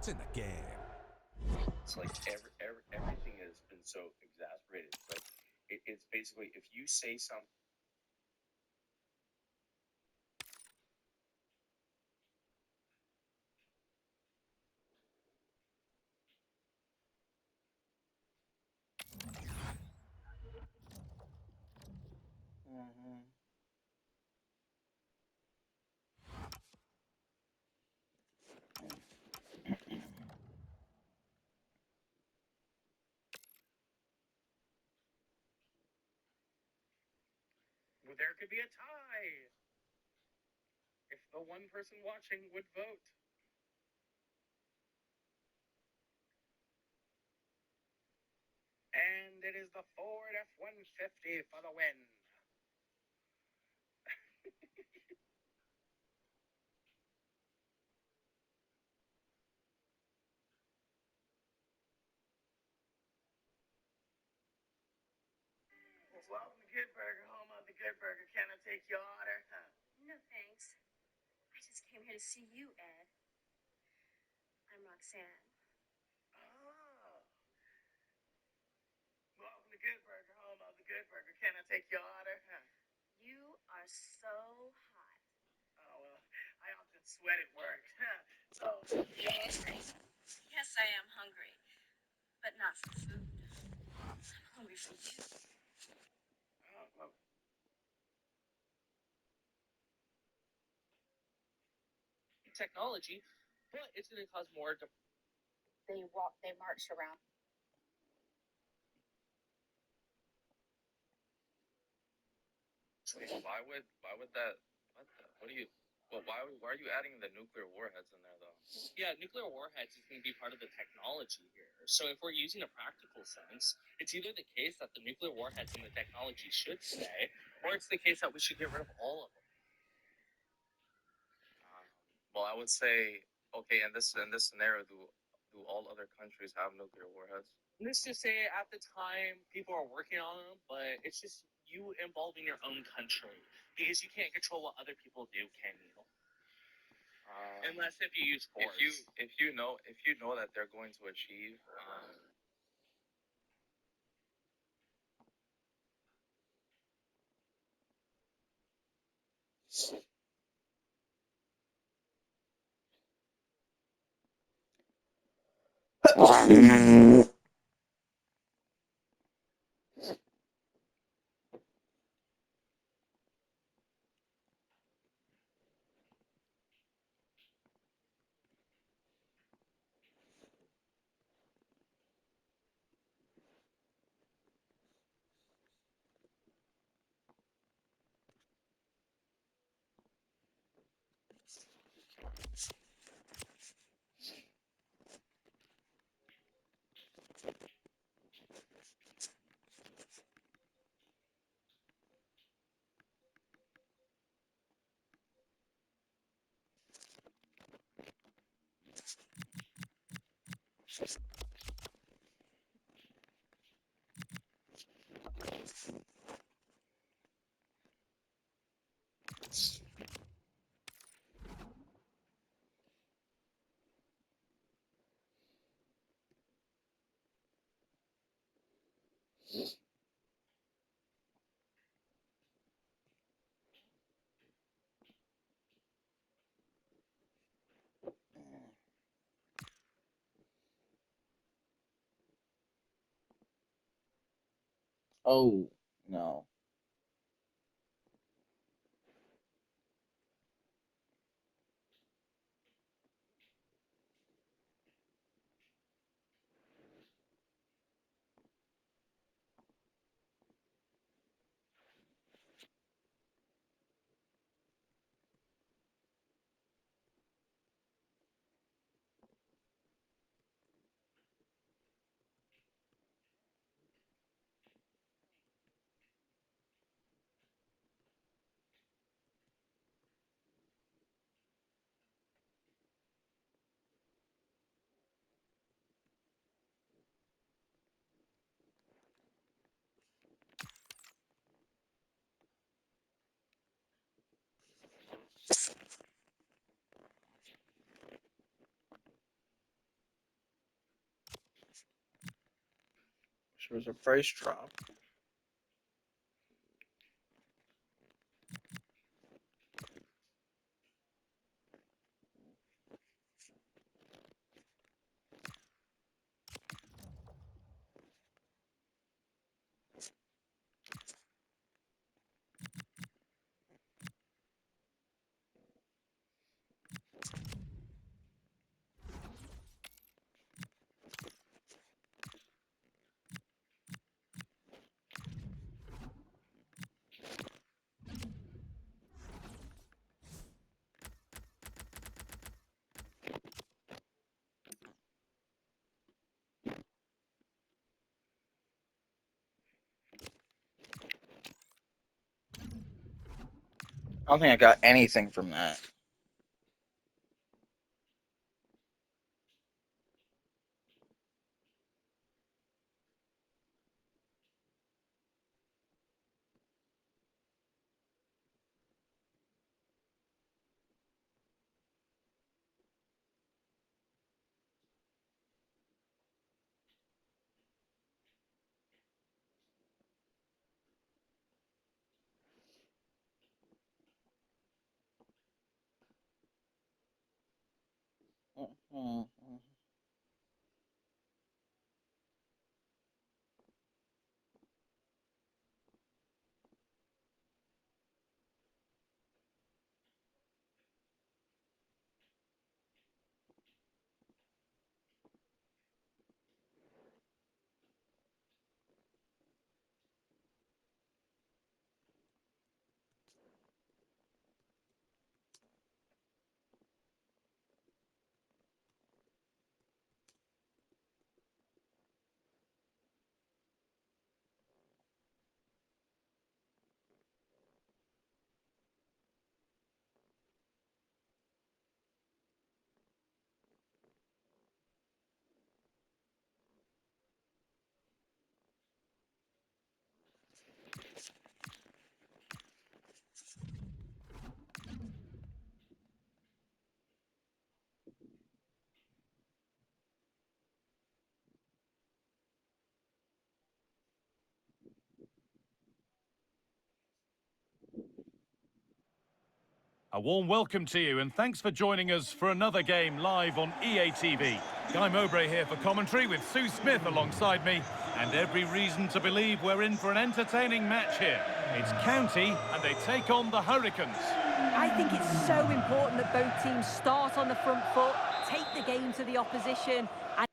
What's in the game? It's like everything has been so exasperated. It's like it's basically if you say something. Mm-hmm. Well, there could be a tie if the one person watching would vote. And it is the Ford F-150 for the win. Welcome to Good Burger, home of the Good Burger. Can I take your order? No, thanks. I just came here to see you, Ed. I'm Roxanne. Oh. Welcome to Good Burger, home of the Good Burger. Can I take your order? You are so hot. Oh, well, I often sweat at work. So, You're hungry? Yes, I am hungry. But not for food. I'm hungry for you. well, technology, but it's going to cause more. They march around. Why would that? What do you? Well, why are you adding the nuclear warheads in there though? Yeah, nuclear warheads is going to be part of the technology here. So if we're using a practical sense, it's either the case that the nuclear warheads and the technology should stay, or it's the case that we should get rid of all of them. Well, I would say, okay, in this scenario, do all other countries have nuclear warheads? Let's just say at the time people are working on them, but it's just you involving your own country because you can't control what other people do, can you? Unless if you use force. If you know that they're going to achieve. Oh, no. There was a price drop. I don't think I got anything from that. Mhm. A warm welcome to you and thanks for joining us for another game live on EA TV. Guy Mowbray here for commentary with Sue Smith alongside me, and every reason to believe we're in for an entertaining match here. It's County and they take on the Hurricanes. I think it's so important that both teams start on the front foot, take the game to the opposition, and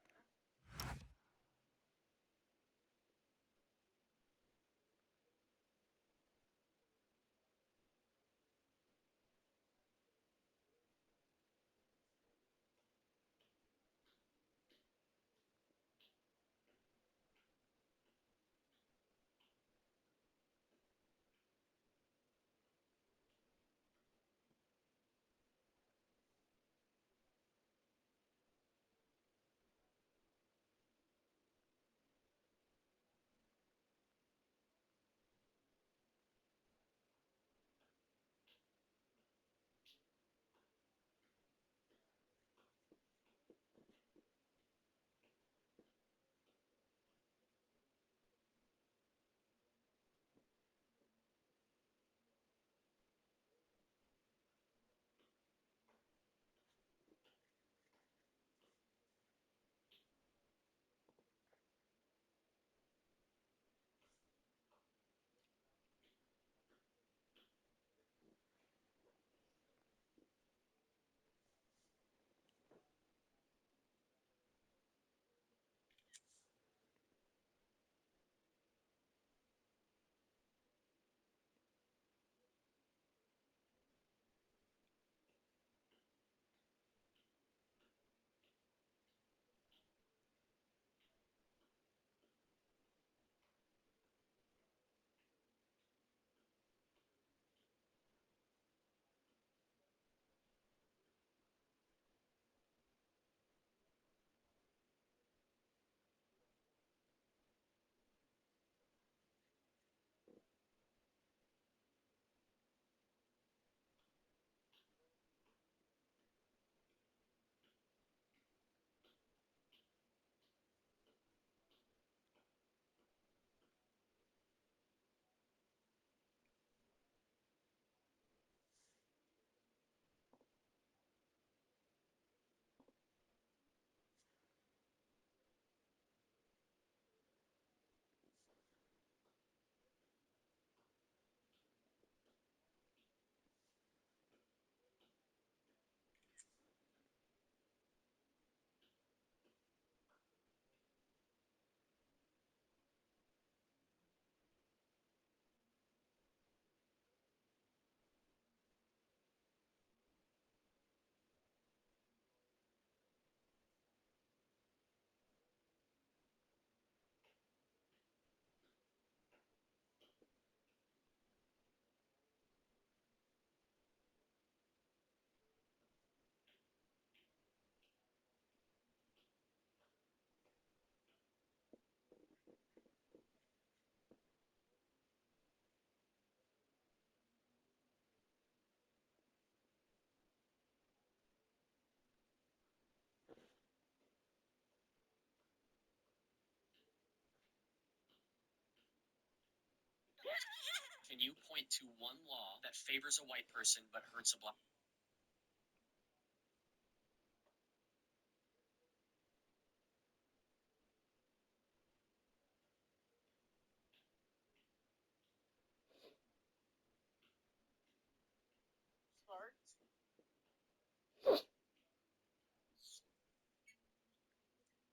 you point to one law that favors a white person but hurts a black?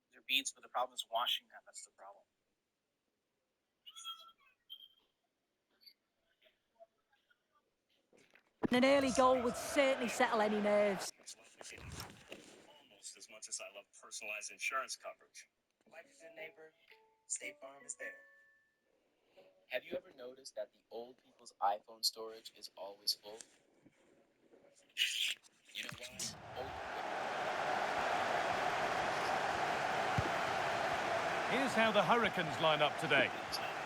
They're beads, but the problem is washing them. That's the problem. And an early goal would certainly settle any nerves. It's lovely feeling. Almost as much as I love personalized insurance coverage. Like a good neighbor, State Farm is there. Have you ever noticed that the old people's iPhone storage is always full? You know why? Here's how the Hurricanes line up today.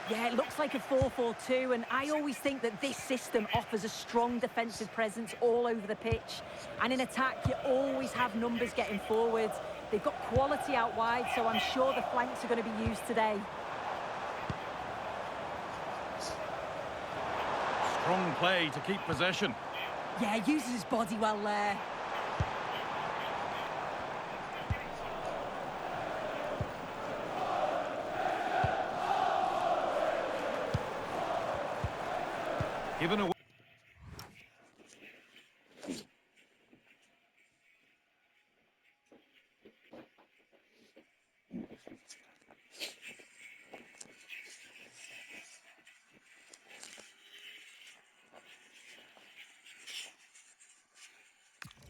Yeah, it looks like a 4-4-2, and I always think that this system offers a strong defensive presence all over the pitch. And in attack, you always have numbers getting forward. They've got quality out wide, so I'm sure the flanks are going to be used today. Strong play to keep possession. Yeah, uses his body well there. Given away.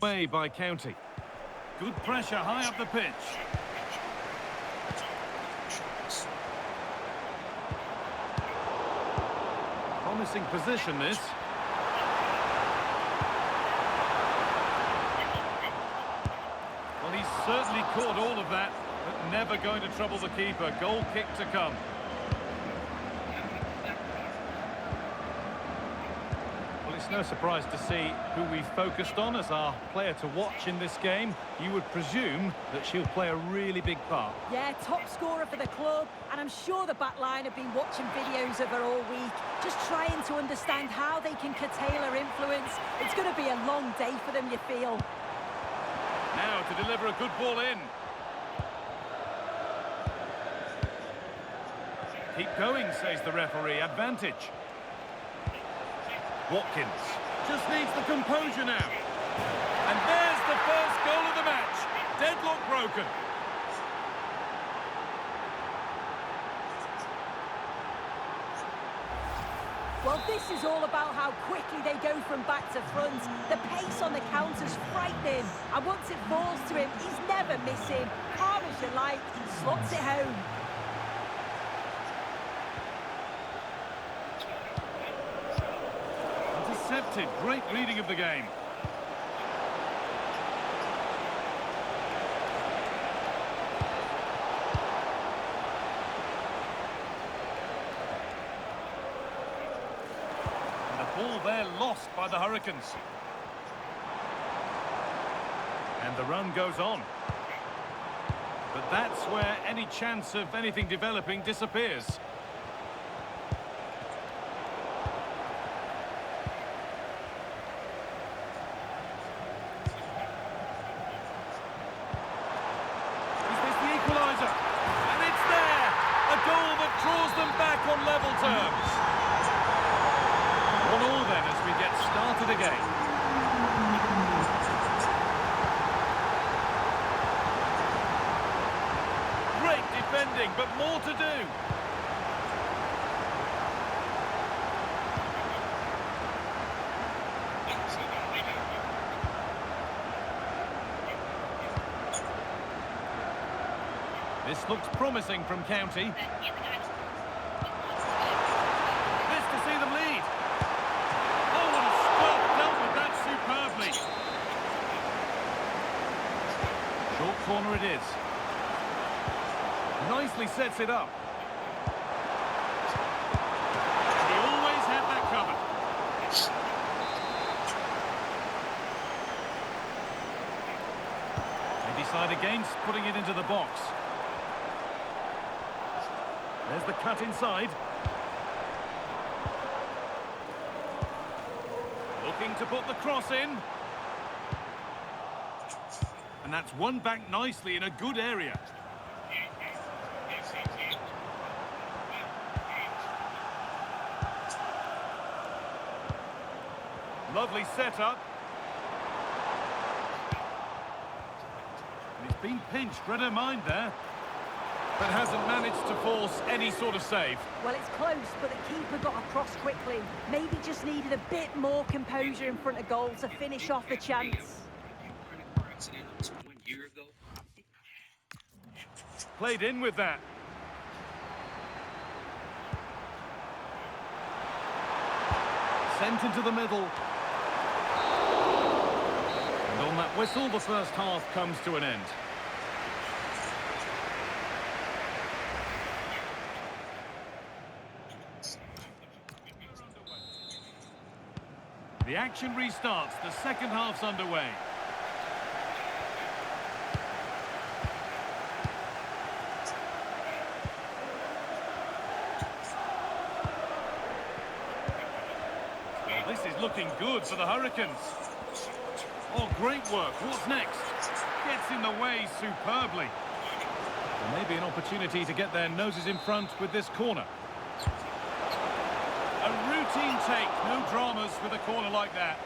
Way by County. Good pressure high up the pitch. Promising position, this. Well, he's certainly caught all of that, but never going to trouble the keeper. Goal kick to come. Well, it's no surprise to see who we focused on as our player to watch in this game. You would presume that she'll play a really big part. Yeah, top scorer for the club, and I'm sure the back line have been watching videos of her all week, just trying to understand how they can curtail her influence. It's going to be a long day for them, you feel. Now to deliver a good ball in. Keep going, says the referee. Advantage. Watkins just needs the composure now. And there's the first goal of the match. Deadlock broken. Well, this is all about how quickly they go from back to front. The pace on the counter's frightening. And once it falls to him, he's never missing. Calm as you like, slots it home. Intercepted. Great reading of the game. Ball there lost by the Hurricanes. And the run goes on. But that's where any chance of anything developing disappears. Is this the equaliser? And it's there! A goal that draws them back on level terms. 1-1 then as we get started again. Great defending, but more to do. This looks promising from County. This to see them lead. Short corner it is. Nicely sets it up. He always had that covered. They decide against putting it into the box. There's the cut inside. Looking to put the cross in. And that's won back nicely in a good area. Lovely setup. And he's been pinched, read her mind there. But hasn't managed to force any sort of save. Well, it's close, but the keeper got across quickly. Maybe just needed a bit more composure in front of goal to finish off the chance. Played in with that. Sent into the middle. And on that whistle, the first half comes to an end. The action restarts. The second half's underway. Well, this is looking good for the Hurricanes. Oh, great work. What's next? Gets in the way superbly. There may be an opportunity to get their noses in front with this corner. A routine take, no dramas with a corner like that.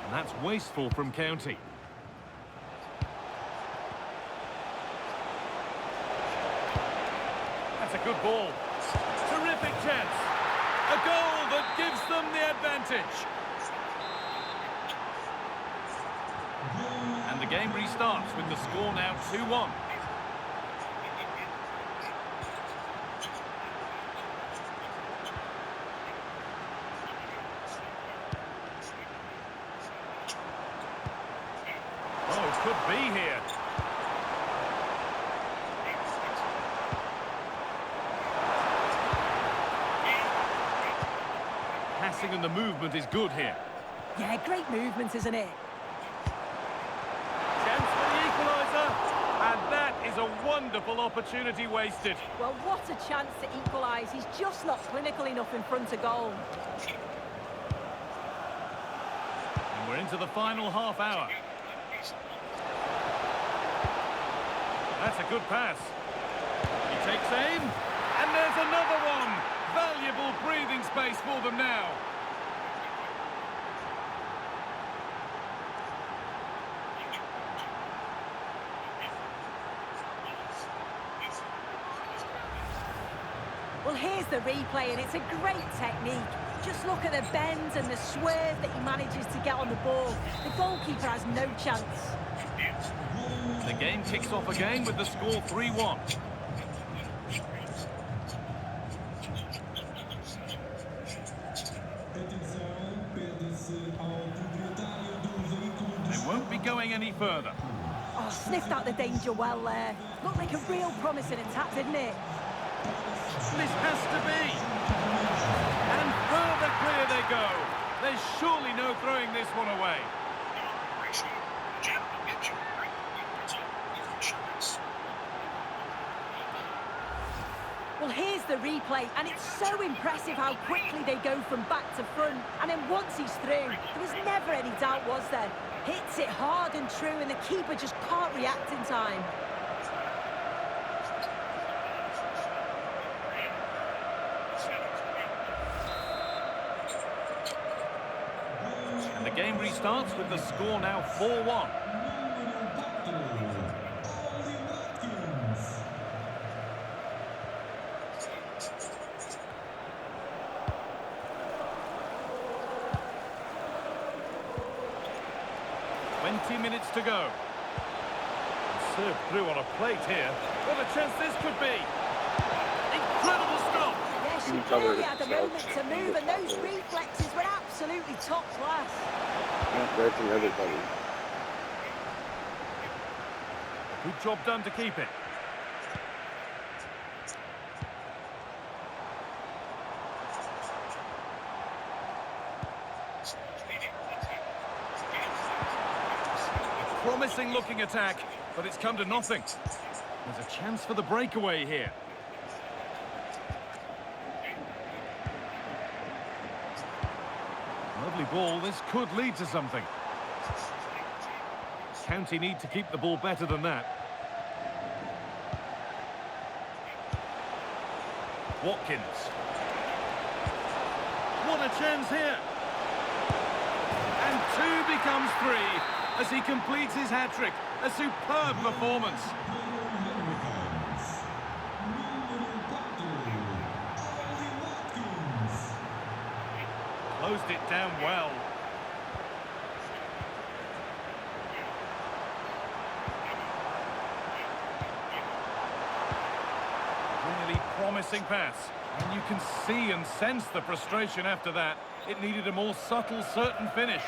And that's wasteful from County. That's a good ball. Terrific chance. A goal that gives them the advantage. And the game restarts with the score now 2-1. Oh, could be here. Passing and the movement is good here. Yeah, great movement, isn't it? Chance for the equaliser, and that is a wonderful opportunity wasted. Well, what a chance to equalise. He's just not clinical enough in front of goal. And we're into the final half hour. That's a good pass. He takes aim, and there's another one. Valuable breathing space for them now. Well, here's the replay, and it's a great technique. Just look at the bend and the swerve that he manages to get on the ball. The goalkeeper has no chance. The game kicks off again with the score 3-1. They won't be going any further. Oh, sniffed out the danger well there. Looked like a real promising attack, didn't it? This has to be. And further clear they go. There's surely no throwing this one away. Well, here's the replay, and it's so impressive how quickly they go from back to front. And then once he's through, there was never any doubt, was there? Hits it hard and true, and the keeper just can't react in time. And the game restarts with the score now 4-1. Minutes to go. Served through on a plate here. What a chance this could be. Incredible stop. Yes, she really had a moment to move, and those reflexes were absolutely top class. Good job done to keep it. Promising looking attack, but it's come to nothing. There's a chance for the breakaway here. lovely ball. This could lead to something. County need to keep the ball better than that. Watkins. What a chance here. And 2 becomes 3 as he completes his hat-trick. A superb performance. Closed it down well. Really promising pass. And you can see and sense the frustration after that. It needed a more subtle, certain finish.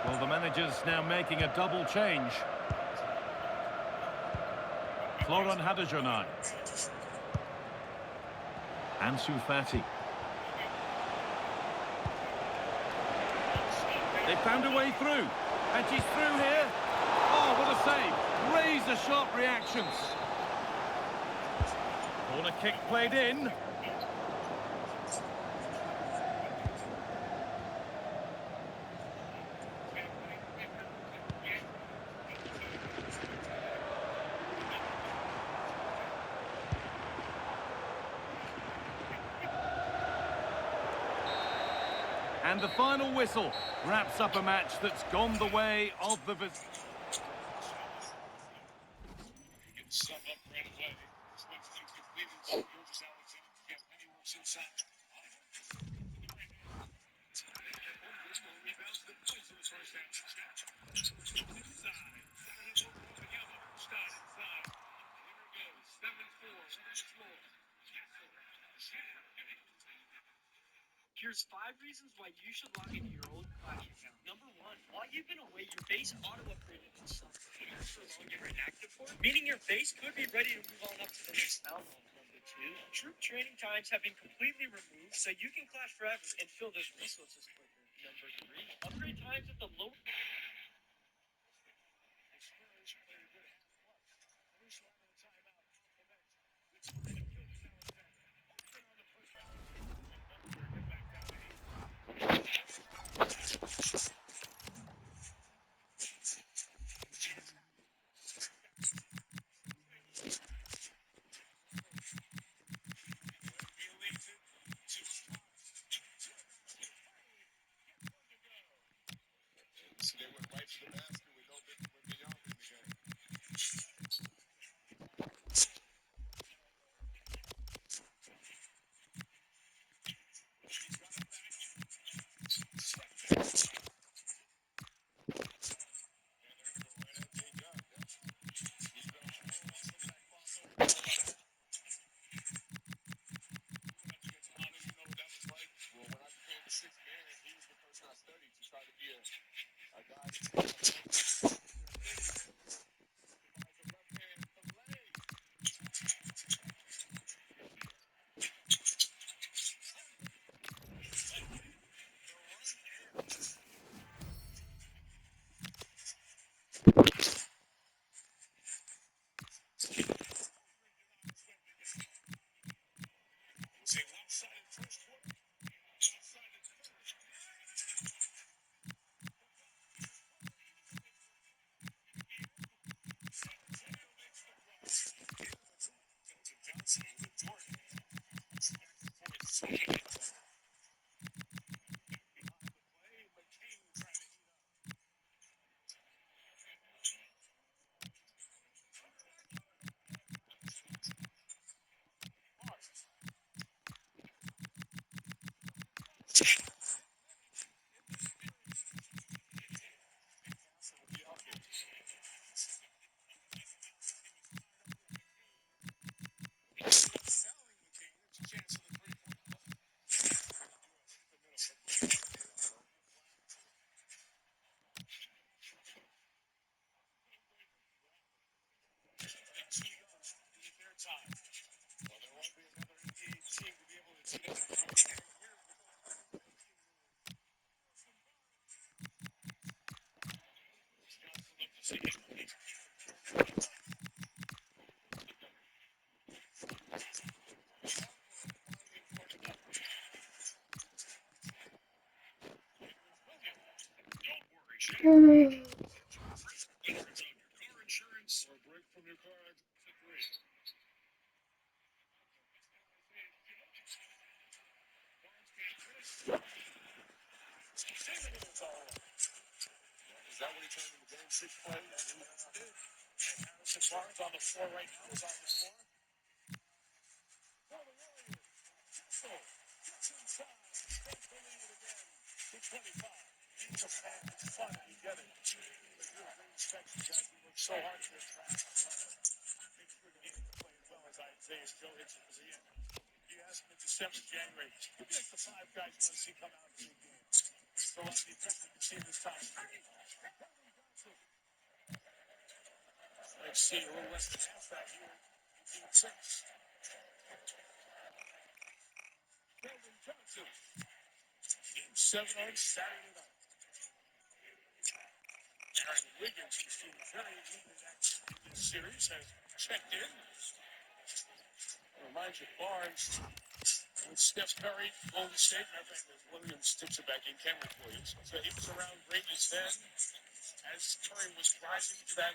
Well, the manager's now making a double change. Florent Hadejournay. Ansu Fati. They found a way through. And she's through here. Oh, what a save. Razor-sharp reactions. Corner kick played in. And the final whistle wraps up a match that's gone the way of the visitor. Here's 5 reasons why you should log into your old Clash account. Number 1, while you've been away, your base auto-upgraded itself. So long you're inactive for it, meaning your base could be ready to move on up to the next town hall. Number 2, troop training times have been completely removed, so you can clash forever and fill those resources quicker. Number 3, upgrade times at the low... car insurance or a break from your car, is that what he turned into game 6 play? Harrison Barnes on the floor right now. Is on the floor. Gets inside. Takes the lead again. 225. It's fun. You get it. But you're a great section, guys. We work so hard to attract. Make sure to get to play as well as Isaiah Joe Hitchens was here. You asked him in December, January. Who picked the 5 guys you want to see come out in 2 games? So a lot of the officials can see this time. Let's see, a little less than half that here. 18-6. Kelvin Johnson. Game 7 on Saturday night. Aaron Wiggins, who's seen very limited action in this series, has checked in. Elijah Barnes with Steph Curry, Golden State. Matter of fact, Williams tips it back in Cameron Williams. So he was around greatness then as Curry was rising to that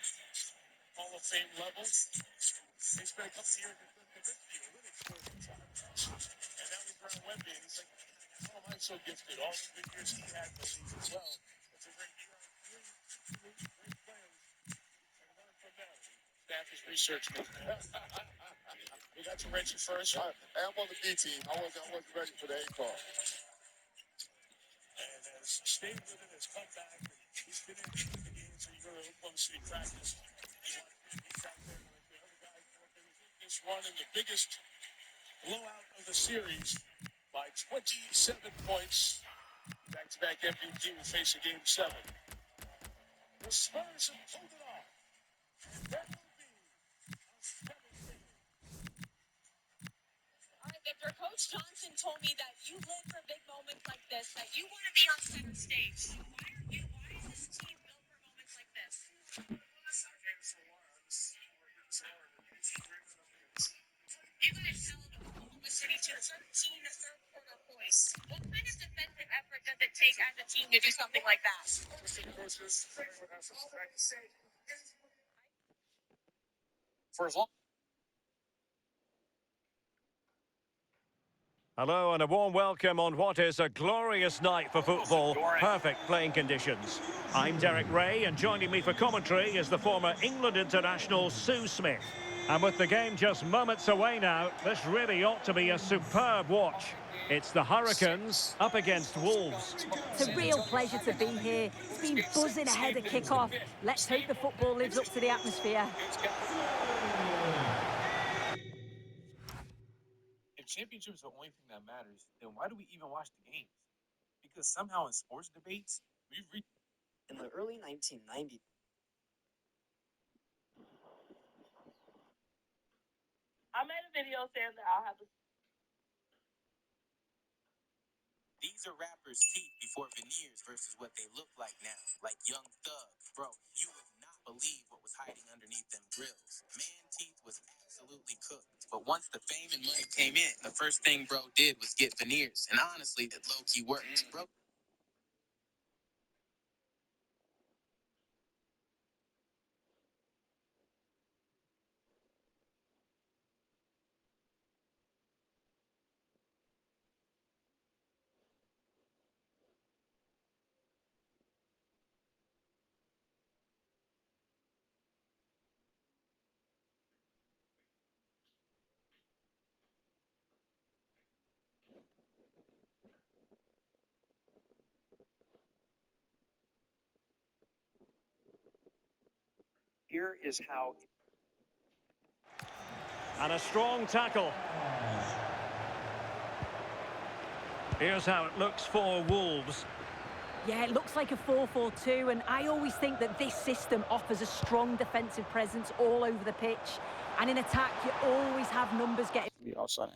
Hall of Fame level. He spent a couple of years in the analytics coaching time. And now he's around Wemby, and he's like, how am I so gifted? All the good years he had in the league as well. It's a great year. Great players. And learn from them. Staff is researching it. We got you, Reggie, first. I'm on the B team. I wasn't ready for the A call. And has stayed with it, has come back. He's been in the games, so you go to Oklahoma City practice. He's out there with the other guys. This run in the biggest blowout of the series by 27 points. Back-to-back MVP will face a game 7. The Spurs have pulled it off. And that will be All right, Victor, Coach Johnson told me that you live for big moments like this, that you want to be on center stage. So why is this team built for moments like this? You guys held Oklahoma City to 13 third quarter points. What kind of defensive effort does it take as a team to do something like that? for as long. Hello and a warm welcome on what is a glorious night for football. Perfect playing conditions. I'm Derek Ray, and joining me for commentary is the former England international Sue Smith. And with the game just moments away now, this really ought to be a superb watch. It's the Hurricanes up against Wolves. It's a real pleasure to be here. It's been buzzing ahead of kick-off. Let's hope the football lives up to the atmosphere. If championship is the only thing that matters, then why do we even watch the games? Because somehow in sports debates, we've reached... In the early 1990s, I made a video saying that I'll have to. These are rappers' teeth before veneers versus what they look like now. Like Young Thug. Bro, you would not believe what was hiding underneath them grills. Man teeth was absolutely cooked. But once the fame and money came in, the first thing bro did was get veneers. And honestly, it low-key worked. Bro. Here is how. And a strong tackle. Here's how it looks for Wolves. Yeah, it looks like a 4-4-2, and I always think that this system offers a strong defensive presence all over the pitch. And in attack, you always have numbers getting... Be outside.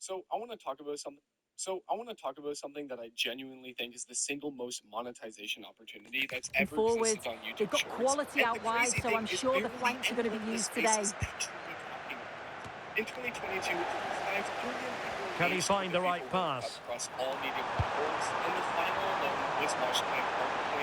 So I want to talk about something. So I want to talk about something that I genuinely think is the single most monetization opportunity that's And ever forward, existed on YouTube they've got Shorts. quality And out the wide, crazy so thing I'm is sure the barely flanks are going to be anyone in this used space today. is actually talking about it. In 2022, over 5 billion people Can he engaged find with the FIFA right World Cup pass? across all media platforms, and the final alone was watched by 1.4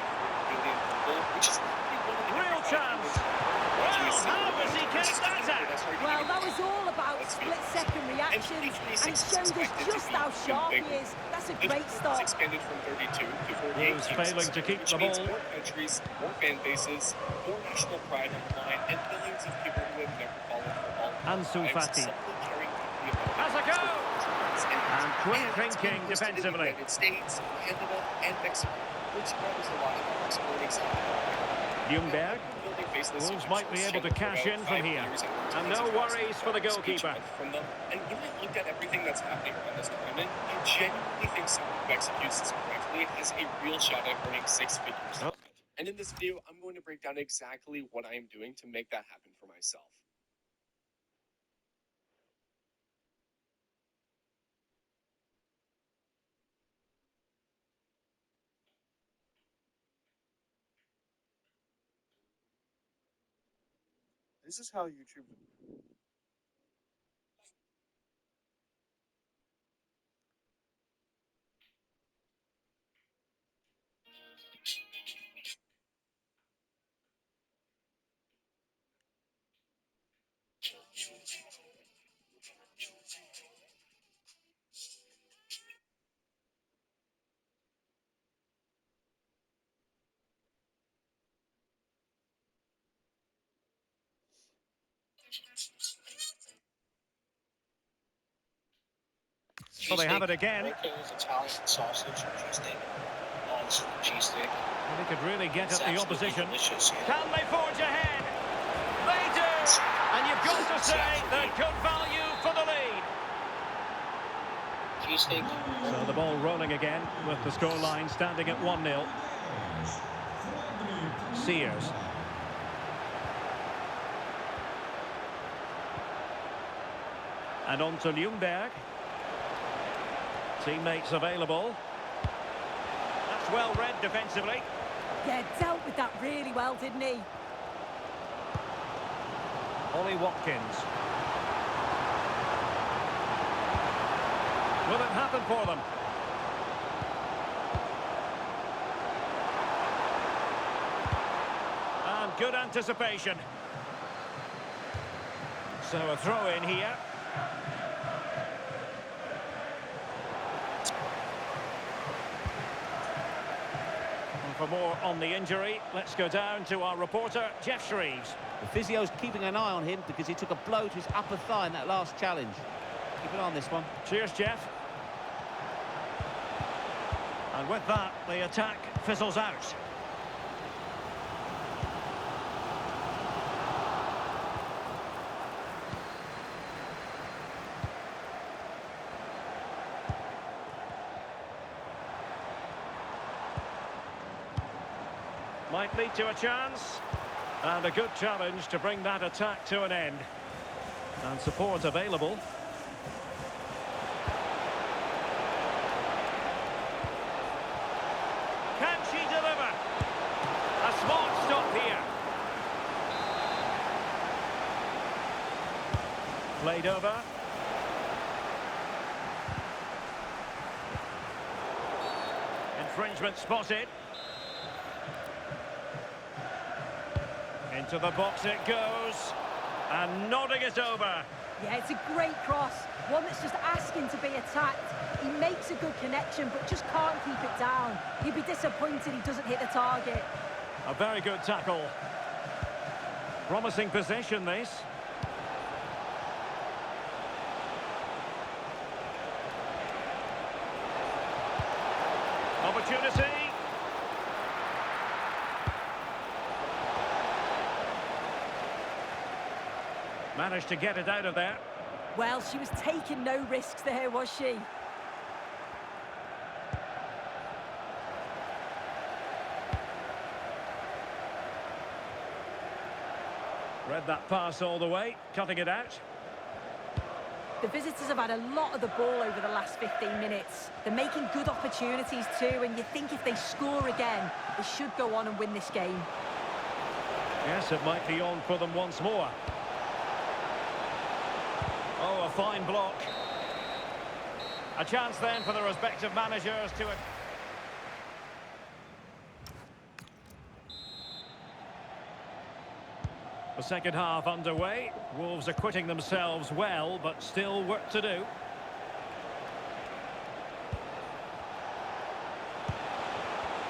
billion people, which is roughly one in Real every 5 chance. humans watching a Well, single how has event, he which kept is that even out? that's hard to Well, even that was all about let's be honest. split-second And reactions, 2026 and it is shows us expected to just be how even sharp he bigger. is. That's a The great tournament start. has expanded from 32 to 48 Blues teams failing this to year, keep which the means ball. more countries, more fan bases, more national pride on the line, and millions of people who have never followed football in their Ansu lives Fati. suddenly caring deeply about it Has a because go! their countries And quick and it's being thinking hosted in the defensively. United States, Canada, and Mexico, which matters a lot if you're exploring exactly. Ljungberg. Building faceless Wolves YouTube might be Shorts able to channel for cash about in from 5 here. years And tons no of worries for the dollars each goalkeeper. month from them. And when I looked at everything that's happening around this tournament, I genuinely think someone who executes this correctly has a real shot at earning 6 figures. Oh. And in this video, I'm going to break down exactly what I am doing to make that happen for myself. This is how YouTube. So they have it again. Italian sausage, cheesesteak. Cheesesteak. And they could really get It's at the absolutely opposition. delicious. Can they forge ahead? They do! And you've got to say they're good value for the lead. Cheesesteak. So the ball rolling again with the scoreline standing at 1-0. Sears. And on to Ljungberg. Teammates available. That's well read defensively. Yeah, dealt with that really well, didn't he? Ollie Watkins. Will it happen for them? And good anticipation. So a throw in here. And for more on the injury, let's go down to our reporter, Jeff Shreves. The physio's keeping an eye on him because he took a blow to his upper thigh in that last challenge. Keep an eye on this one. Cheers, Jeff. And with that, the attack fizzles out. Might lead to a chance. And a good challenge to bring that attack to an end. And support available. Can she deliver? A smart stop here. Played over. Infringement spotted. Into the box it goes. And nodding it over. Yeah, it's a great cross. One that's just asking to be attacked. He makes a good connection, but just can't keep it down. He'd be disappointed he doesn't hit the target. A very good tackle. Promising possession, this. Opportunity. Managed to get it out of there. Well, she was taking no risks there, was she? Read that pass all the way, cutting it out. The visitors have had a lot of the ball over the last 15 minutes. They're making good opportunities too, and you think if they score again, they should go on and win this game. Yes, it might be on for them once more. Oh, a fine block. A chance then for the respective managers to... The second half underway. Wolves acquitting themselves well, but still work to do.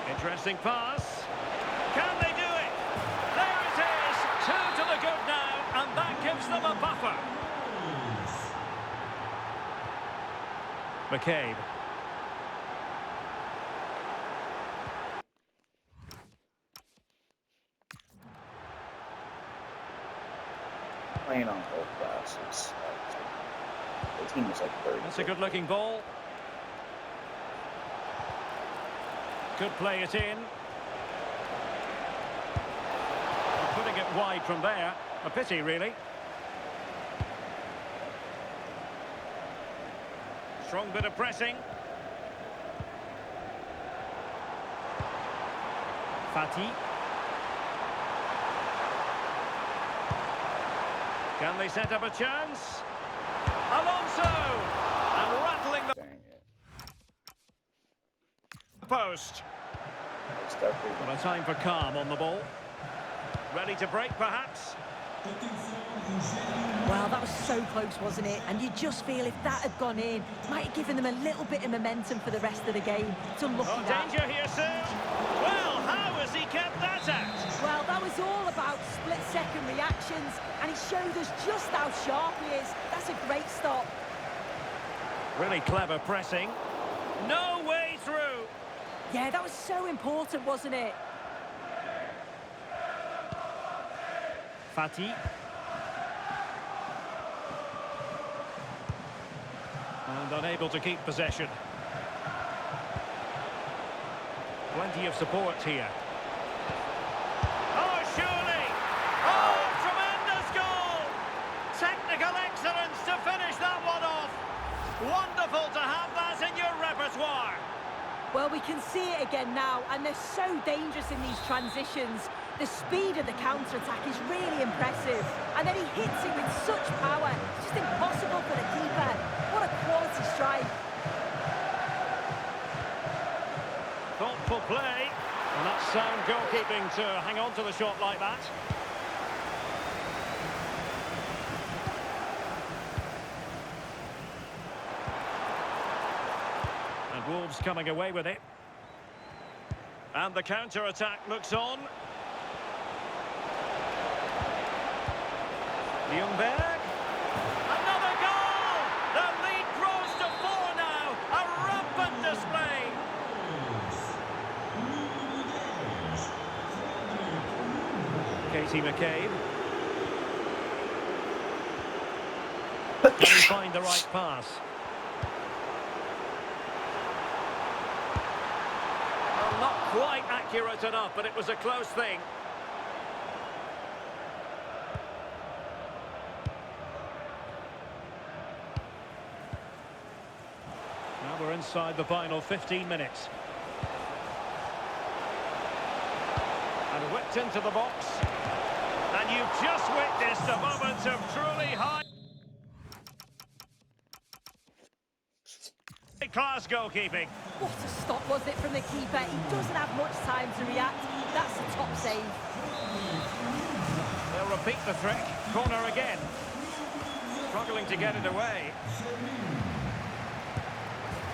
Interesting pass. Can they do it? There it is! 2 to the good now, and that gives them a buffer. McCabe. Playing on both classes. The team is like 30. That's a good-looking ball. Could play it in. Putting it wide from there. A pity, really. Strong bit of pressing. Fati. Can they set up a chance? Alonso! And rattling the post. Well, a time for calm on the ball. Ready to break, perhaps? Well, that was so close, wasn't it? And you just feel if that had gone in, might have given them a little bit of momentum for the rest of the game. It's unlucky that. Danger here soon. Well, how has he kept that out? Well, that was all about split-second reactions, and he showed us just how sharp he is. That's a great stop. Really clever pressing. No way through. Yeah, that was so important, wasn't it? Fati. And unable to keep possession. Plenty of support here. Oh, surely! Oh, tremendous goal! Technical excellence to finish that one off. Wonderful to have that in your repertoire. Well, we can see it again now, and they're so dangerous in these transitions. The speed of the counter-attack is really impressive. And then he hits it with such power. It's just impossible for the keeper. What a quality strike. Thoughtful play. And that's sound goalkeeping to hang on to the shot like that. And Wolves coming away with it. And the counter-attack looks on. Ljungberg. Another goal! The lead grows to 4 now. A rampant display. Katie McCabe. Can he find the right pass? Well, not quite accurate enough, but it was a close thing. Now we're inside the final 15 minutes. And whipped into the box. And you've just witnessed a moment of truly high-class goalkeeping. What a stop was it from the keeper. He doesn't have much time to react. That's a top save. They'll repeat the trick. Corner again. Struggling to get it away.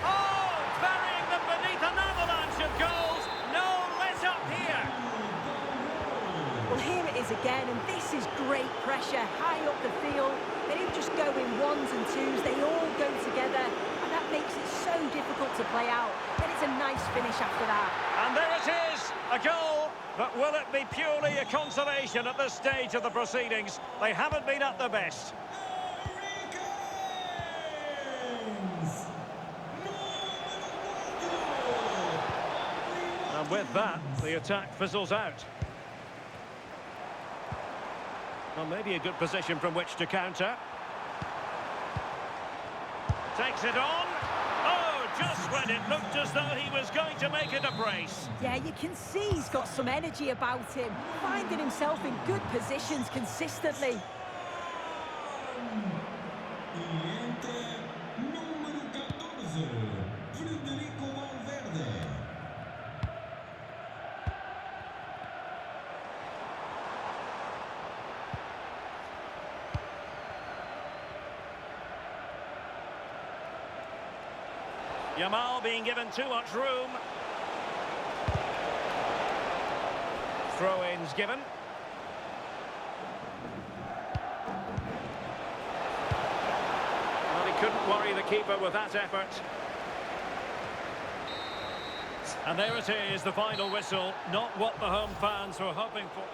Oh, burying them beneath an avalanche of goals. No let up here. Well, here it is again, and this is great pressure high up the field. They don't just go in ones and twos, they all go together, and that makes it so difficult to play out. Then it's a nice finish after that. And there it is, a goal. But will it be purely a consolation at this stage of the proceedings? They haven't been at their best. And with that, the attack fizzles out. Well, maybe a good position from which to counter. Takes it on. Oh, just when it looked as though he was going to make it a brace. Yeah, you can see he's got some energy about him, finding himself in good positions consistently. Yamal being given too much room. Throw-ins given. Well, he couldn't worry the keeper with that effort. And there it is, the final whistle. Not what the home fans were hoping for.